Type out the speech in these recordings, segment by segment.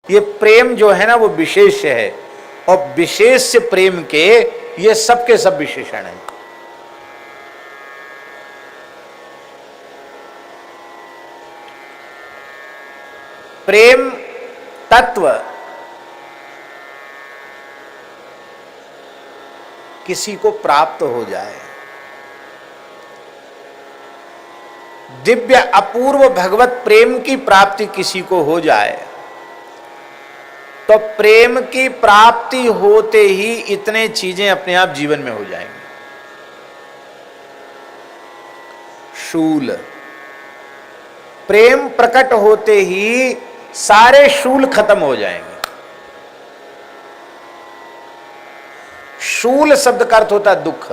ये प्रेम जो है ना वो विशेष है, और विशेष प्रेम के ये सबके सब विशेषण है। प्रेम तत्व किसी को प्राप्त हो जाए, दिव्य अपूर्व भगवत प्रेम की प्राप्ति किसी को हो जाए, तो प्रेम की प्राप्ति होते ही इतने चीजें अपने आप जीवन में हो जाएंगी। शूल, प्रेम प्रकट होते ही सारे शूल खत्म हो जाएंगे। शूल शब्द का अर्थ होता है दुख,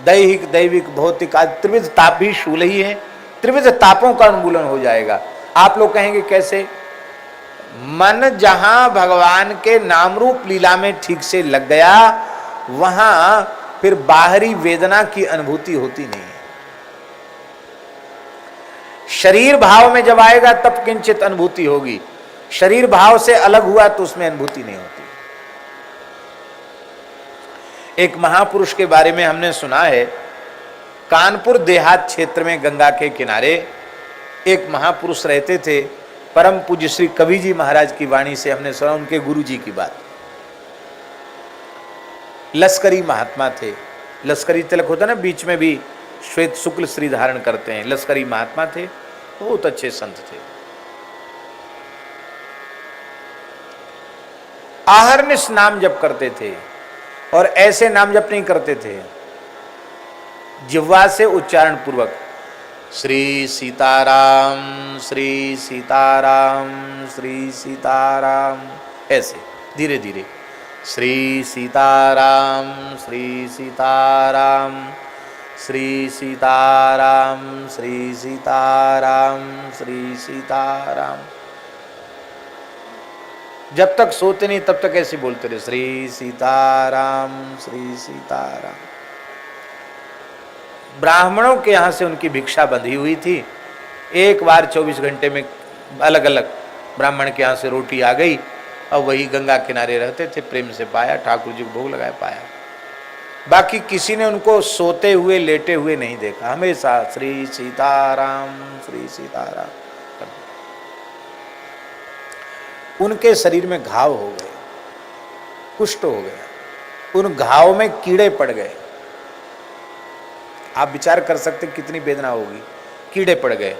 दैहिक दैविक भौतिक आदि त्रिविध ताप भी शूल ही है। त्रिविध तापों का उन्मूलन हो जाएगा। आप लोग कहेंगे कैसे? मन जहां भगवान के नाम रूप लीला में ठीक से लग गया, वहां फिर बाहरी वेदना की अनुभूति होती नहीं है। शरीर भाव में जब आएगा तब किंचित अनुभूति होगी, शरीर भाव से अलग हुआ तो उसमें अनुभूति नहीं होती। एक महापुरुष के बारे में हमने सुना है, कानपुर देहात क्षेत्र में गंगा के किनारे एक महापुरुष रहते थे। परम पूज्य श्री कवि जी महाराज की वाणी से हमने सुना उनके गुरु जी की बात। लश्करी महात्मा थे, लश्करी तिलक होता ना बीच में भी श्वेत शुक्ल श्री धारण करते हैं, लश्करी महात्मा थे, बहुत अच्छे संत थे। आहरनिश नाम जप करते थे, और ऐसे नाम जप नहीं करते थे, जिह्वा से उच्चारण पूर्वक श्री सीताराम श्री सीताराम श्री सीताराम, ऐसे धीरे धीरे श्री सीताराम श्री सीताराम श्री सीताराम श्री सीताराम श्री सीताराम। जब तक सोते नहीं तब तक ऐसे बोलते रहे, श्री सीताराम श्री सीताराम। ब्राह्मणों के यहाँ से उनकी भिक्षा बंधी हुई थी। एक बार 24 घंटे में अलग अलग ब्राह्मण के यहाँ से रोटी आ गई, और वही गंगा किनारे रहते थे, प्रेम से पाया, ठाकुर जी को भोग लगाया, पाया। बाकी किसी ने उनको सोते हुए लेटे हुए नहीं देखा, हमेशा श्री सीताराम श्री सीताराम। उनके शरीर में घाव हो गए, कुष्ठ हो गया, उन घाव में कीड़े पड़ गए। आप विचार कर सकते कितनी वेदना होगी। कीड़े पड़ गए,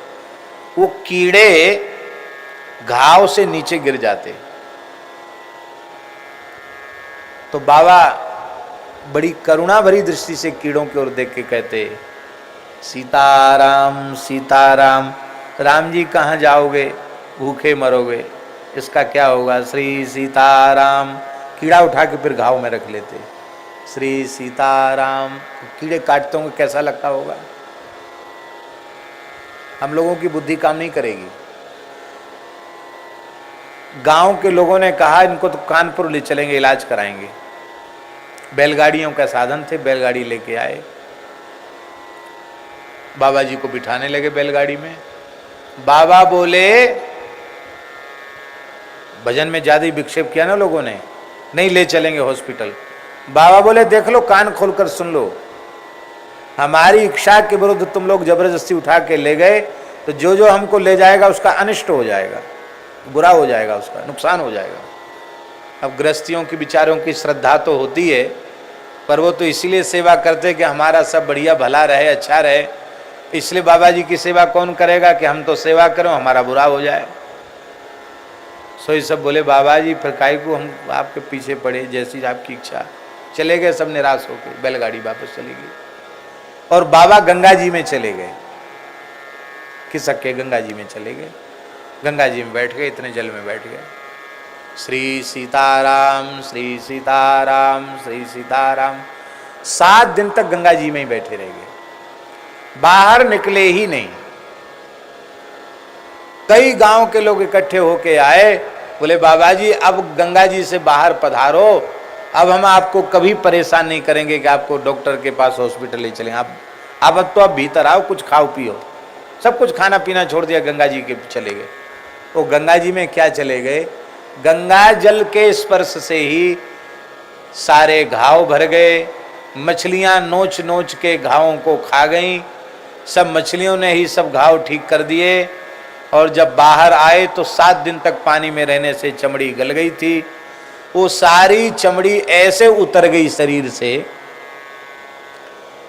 वो कीड़े घाव से नीचे गिर जाते। तो बाबा बड़ी करुणा भरी दृष्टि से कीड़ों की ओर देख के कहते, सीताराम सीताराम, राम जी कहाँ जाओगे, भूखे मरोगे, इसका क्या होगा, श्री सीताराम। कीड़ा उठा के फिर घाव में रख लेते, श्री सीताराम। कीड़े काटते होंगे, कैसा लगता होगा। हम लोगों की बुद्धि काम नहीं करेगी। गांव के लोगों ने कहा इनको तो कानपुर ले चलेंगे, इलाज कराएंगे। बैलगाड़ियों का साधन थे, बैलगाड़ी लेके आए, बाबा जी को बिठाने लगे बैलगाड़ी में। बाबा बोले, भजन में ज्यादा ही विक्षेप किया ना लोगों ने, नहीं ले चलेंगे हॉस्पिटल। बाबा बोले, देख लो, कान खोलकर सुन लो, हमारी इच्छा के विरुद्ध तुम लोग जबरदस्ती उठा के ले गए, तो जो जो हमको ले जाएगा उसका अनिष्ट हो जाएगा, बुरा हो जाएगा, उसका नुकसान हो जाएगा। अब गृहस्थियों की विचारों की श्रद्धा तो होती है, पर वो तो इसीलिए सेवा करते कि हमारा सब बढ़िया भला रहे, अच्छा रहे। इसलिए बाबा जी की सेवा कौन करेगा कि हम तो सेवा करें, हमारा बुरा हो जाए। सो ये सब बोले, बाबा जी फिर काहे को हम आपके पीछे पड़े, जैसी आपकी इच्छा। चले गए सब निराश होकर, बैलगाड़ी वापस चली गई, और बाबा गंगा जी में चले गए, खिसक के गंगा जी में चले गए। गंगा जी में बैठ गए, इतने जल में बैठ गए, श्री सीताराम श्री सीताराम श्री सीताराम। 7 दिन तक गंगा जी में ही बैठे रह गए, बाहर निकले ही नहीं। कई गांव के लोग इकट्ठे होके आए, बोले बाबा जी अब गंगा जी से बाहर पधारो, अब हम आपको कभी परेशान नहीं करेंगे कि आपको डॉक्टर के पास हॉस्पिटल ले चलेंगे। अब तो आप भीतर आओ, कुछ खाओ पियो। सब कुछ खाना पीना छोड़ दिया, गंगा जी के चले गए। वो गंगा जी में क्या चले गए, गंगा जल के स्पर्श से ही सारे घाव भर गए। मछलियां नोच नोच के घावों को खा गईं। सब मछलियों ने ही सब घाव ठीक कर दिए। और जब बाहर आए तो 7 दिन तक पानी में रहने से चमड़ी गल गई थी। वो सारी चमड़ी ऐसे उतर गई शरीर से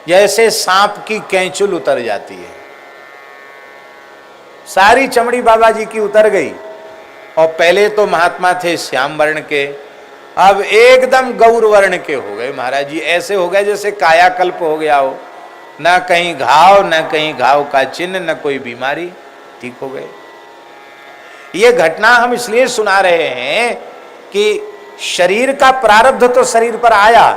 जैसे सांप की कैंचुल उतर जाती है। सारी चमड़ी बाबा जी की उतर गई। और पहले तो महात्मा थे श्याम वर्ण के, अब एकदम गौर वर्ण के हो गए महाराज जी। ऐसे हो गए जैसे कायाकल्प हो गया हो, ना कहीं घाव, ना कहीं घाव का चिन्ह, न कोई बीमारी, ठीक हो गए। ये घटना हम इसलिए सुना रहे हैं कि शरीर का प्रारब्ध तो शरीर पर आया,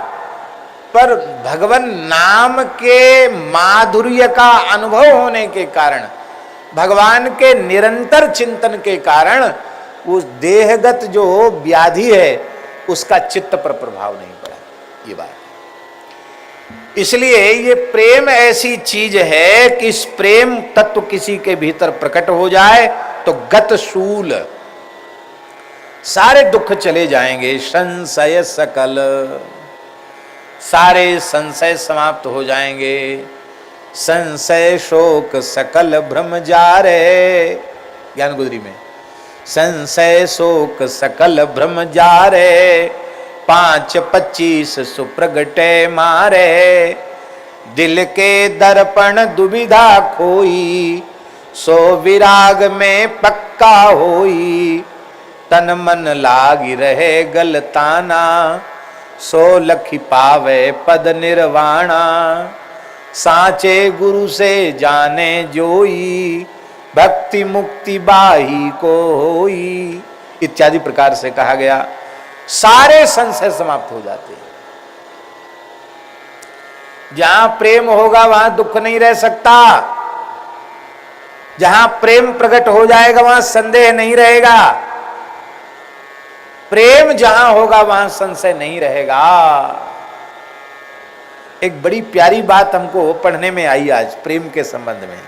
पर भगवान नाम के माधुर्य का अनुभव होने के कारण, भगवान के निरंतर चिंतन के कारण उस देहगत जो व्याधि है उसका चित्त पर प्रभाव नहीं पड़ा। ये बात, इसलिए ये प्रेम ऐसी चीज है कि इस प्रेम तत्व किसी के भीतर प्रकट हो जाए तो गत शूल सारे दुख चले जाएंगे। संशय सकल, सारे संशय समाप्त हो जाएंगे। संशय शोक सकल भ्रम जारे, ज्ञान गुदरी में, संशय शोक सकल भ्रम जारे, 5-25 सुप्रगटे मारे, दिल के दर्पण दुविधा खोई, सो विराग में पक्का होई, तन मन लागी रहे गलताना, सो लखी पावे पद निर्वाणा, साचे गुरु से जाने जोई, भक्ति मुक्ति बाही को होई, इत्यादि प्रकार से कहा गया। सारे संशय समाप्त हो जाते हैं। जहां प्रेम होगा वहां दुख नहीं रह सकता। जहां प्रेम प्रकट हो जाएगा वहां संदेह नहीं रहेगा। प्रेम जहां होगा वहां संशय नहीं रहेगा। एक बड़ी प्यारी बात हमको पढ़ने में आई आज प्रेम के संबंध में,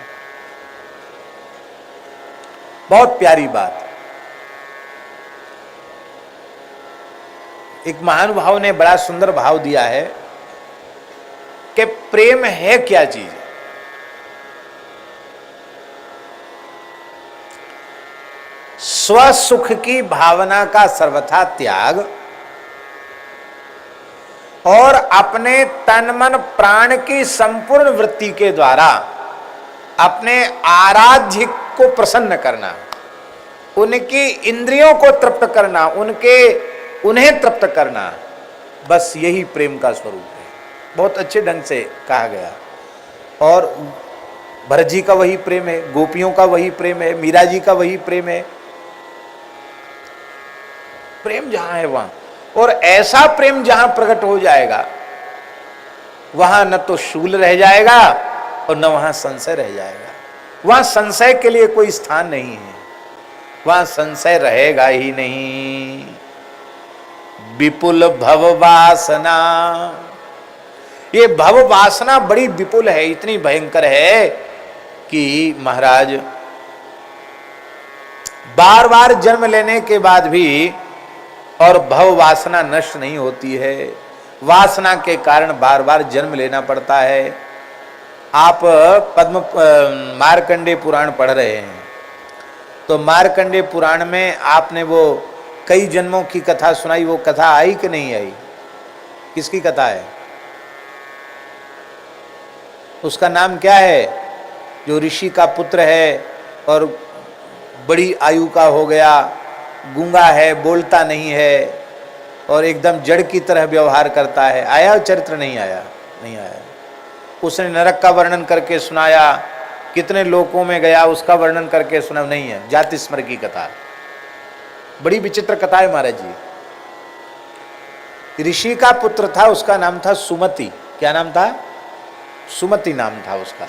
बहुत प्यारी बात। एक महानुभाव ने बड़ा सुंदर भाव दिया है कि प्रेम है क्या चीज। स्वसुख की भावना का सर्वथा त्याग और अपने तन मन प्राण की संपूर्ण वृत्ति के द्वारा अपने आराध्य को प्रसन्न करना, उनकी इंद्रियों को तृप्त करना, उन्हें तृप्त करना, बस यही प्रेम का स्वरूप है। बहुत अच्छे ढंग से कहा गया। और भरत जी का वही प्रेम है, गोपियों का वही प्रेम है, मीरा जी का वही प्रेम है। प्रेम जहां है वहां, और ऐसा प्रेम जहां प्रकट हो जाएगा वहां न तो शूल रह जाएगा और न वहां संशय रह जाएगा। वहां संशय के लिए कोई स्थान नहीं है, वहां संशय रहेगा ही नहीं। विपुल भव वासना, ये भव वासना बड़ी विपुल है, इतनी भयंकर है कि महाराज बार बार जन्म लेने के बाद भी और भव वासना नष्ट नहीं होती है। वासना के कारण बार बार जन्म लेना पड़ता है। आप पद्म मार्कंडेय पुराण पढ़ रहे हैं तो मार्कंडेय पुराण में आपने वो कई जन्मों की कथा सुनाई, वो कथा आई कि नहीं आई? किसकी कथा है? उसका नाम क्या है? जो ऋषि का पुत्र है और बड़ी आयु का हो गया, गूंगा है, बोलता नहीं है और एकदम जड़ की तरह व्यवहार करता है। आया चरित्र? नहीं आया, नहीं आया। उसने नरक का वर्णन करके सुनाया, कितने लोकों में गया उसका वर्णन करके सुना, नहीं है। जाति स्मर की कथा, बड़ी विचित्र कथा है महाराज जी। ऋषि का पुत्र था, उसका नाम था सुमति। क्या नाम था? सुमति नाम था उसका।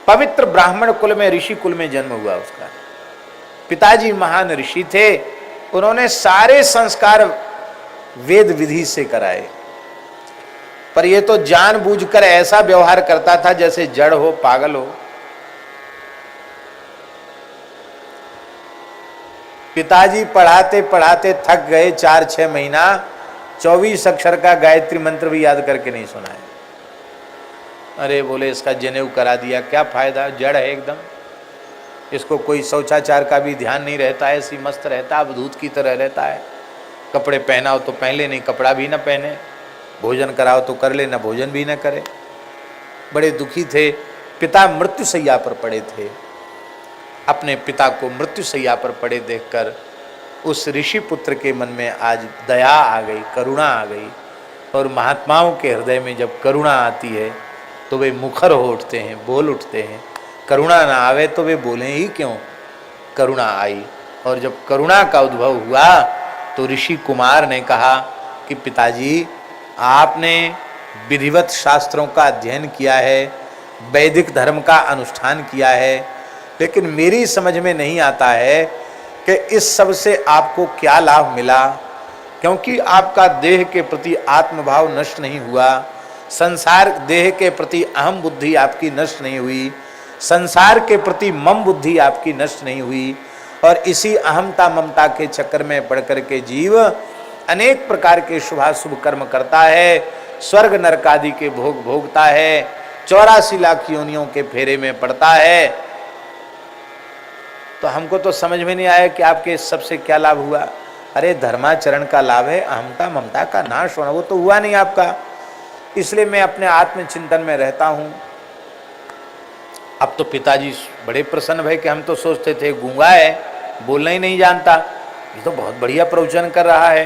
पवित्र ब्राह्मण कुल में, ऋषि कुल में जन्म हुआ उसका। पिताजी महान ऋषि थे, उन्होंने सारे संस्कार वेद विधि से कराए, पर यह तो जानबूझकर ऐसा व्यवहार करता था जैसे जड़ हो, पागल हो। पिताजी पढ़ाते पढ़ाते थक गए, 4-6 महीना 24 अक्षर का गायत्री मंत्र भी याद करके नहीं सुनाए। अरे बोले इसका जनेऊ करा दिया, क्या फायदा, जड़ है एकदम, इसको कोई शौचाचार का भी ध्यान नहीं रहता है, ऐसी मस्त रहता है, अवधूत की तरह रहता है। कपड़े पहनाओ तो पहन ले, नहीं कपड़ा भी ना पहने, भोजन कराओ तो कर ले, ना भोजन भी ना करे। बड़े दुखी थे। पिता मृत्युशैया पर पड़े थे। अपने पिता को मृत्युशैया पर पड़े देखकर उस ऋषि पुत्र के मन में आज दया आ गई, करुणा आ गई। और महात्माओं के हृदय में जब करुणा आती है तो वे मुखर हो उठते हैं, बोल उठते हैं। करुणा ना आवे तो वे बोलें ही क्यों। करुणा आई, और जब करुणा का उद्भव हुआ तो ऋषि कुमार ने कहा कि पिताजी, आपने विधिवत शास्त्रों का अध्ययन किया है, वैदिक धर्म का अनुष्ठान किया है, लेकिन मेरी समझ में नहीं आता है कि इस सब से आपको क्या लाभ मिला, क्योंकि आपका देह के प्रति आत्मभाव नष्ट नहीं हुआ, संसार देह के प्रति अहम बुद्धि आपकी नष्ट नहीं हुई, संसार के प्रति मम बुद्धि आपकी नष्ट नहीं हुई, और इसी अहमता ममता के चक्कर में पड़ कर के जीव अनेक प्रकार के शुभाशुभ कर्म करता है, स्वर्ग नरक आदि के भोग भोगता है, 84 लाख योनियों के फेरे में पड़ता है। तो हमको तो समझ में नहीं आया कि आपके इस सबसे क्या लाभ हुआ। अरे धर्माचरण का लाभ है, अहमता ममता का नाश होना, वो तो हुआ नहीं आपका, इसलिए मैं अपने आत्मचिंतन में रहता हूं। अब तो पिताजी बड़े प्रसन्न भय कि हम तो सोचते थे गूंगा है, बोलना ही नहीं जानता, ये तो बहुत बढ़िया प्रवचन कर रहा है।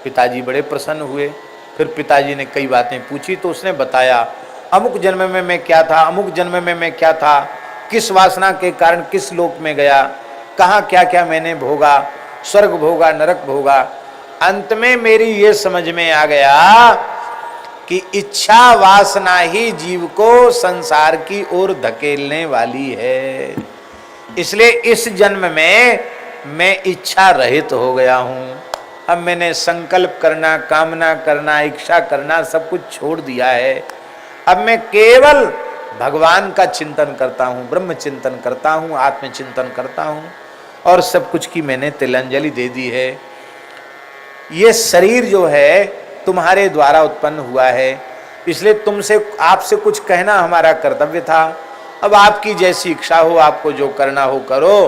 पिताजी बड़े प्रसन्न हुए। फिर पिताजी ने कई बातें पूछी तो उसने बताया, अमुक जन्म में मैं क्या था, अमुक जन्म में मैं क्या था, किस वासना के कारण किस लोक में गया, कहाँ क्या क्या मैंने भोगा, स्वर्ग भोगा, नरक भोगा। अंत में मेरी ये समझ में आ गया कि इच्छा वासना ही जीव को संसार की ओर धकेलने वाली है। इसलिए इस जन्म में मैं इच्छा रहित हो गया हूँ। अब मैंने संकल्प करना, कामना करना, इच्छा करना सब कुछ छोड़ दिया है। अब मैं केवल भगवान का चिंतन करता हूँ, ब्रह्म चिंतन करता हूँ, आत्मचिंतन करता हूँ, और सब कुछ की मैंने तिलांजलि दे दी है। ये शरीर जो है तुम्हारे द्वारा उत्पन्न हुआ है, इसलिए तुमसे आपसे कुछ कहना हमारा कर्तव्य था। अब आपकी जैसी इच्छा हो, आपको जो करना हो करो,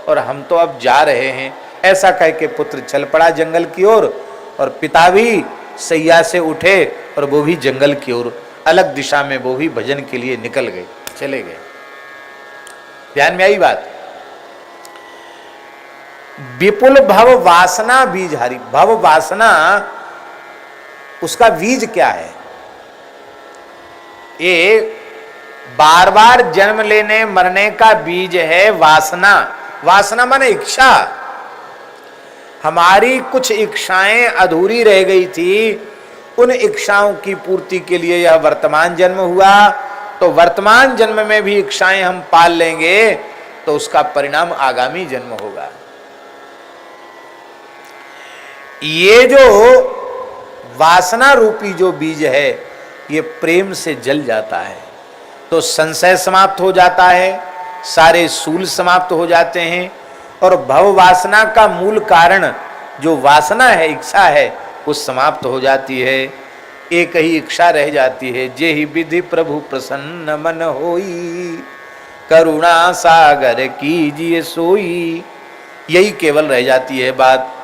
और हम तो अब जा रहे हैं। ऐसा कह के पुत्र चल पड़ा जंगल की ओर, और पिता भी सैया से उठे और वो भी जंगल की ओर अलग दिशा में वो भी भजन के लिए निकल गए, चले गए। ध्यान में आई बात। विपुल भव वासना बीजहारी। भव वासना उसका बीज क्या है? ये बार बार जन्म लेने मरने का बीज है वासना। वासना माने इच्छा। हमारी कुछ इच्छाएं अधूरी रह गई थी, उन इच्छाओं की पूर्ति के लिए यह वर्तमान जन्म हुआ। तो वर्तमान जन्म में भी इच्छाएं हम पाल लेंगे तो उसका परिणाम आगामी जन्म होगा। ये जो वासना रूपी जो बीज है, ये प्रेम से जल जाता है तो संशय समाप्त हो जाता है, सारे सूल समाप्त हो जाते हैं, और भव वासना का मूल कारण जो वासना है, इच्छा है, वो समाप्त हो जाती है। एक ही इच्छा रह जाती है, जे ही विधि प्रभु प्रसन्न मन होई, करुणा सागर कीजिए सोई। यही केवल रह जाती है बात।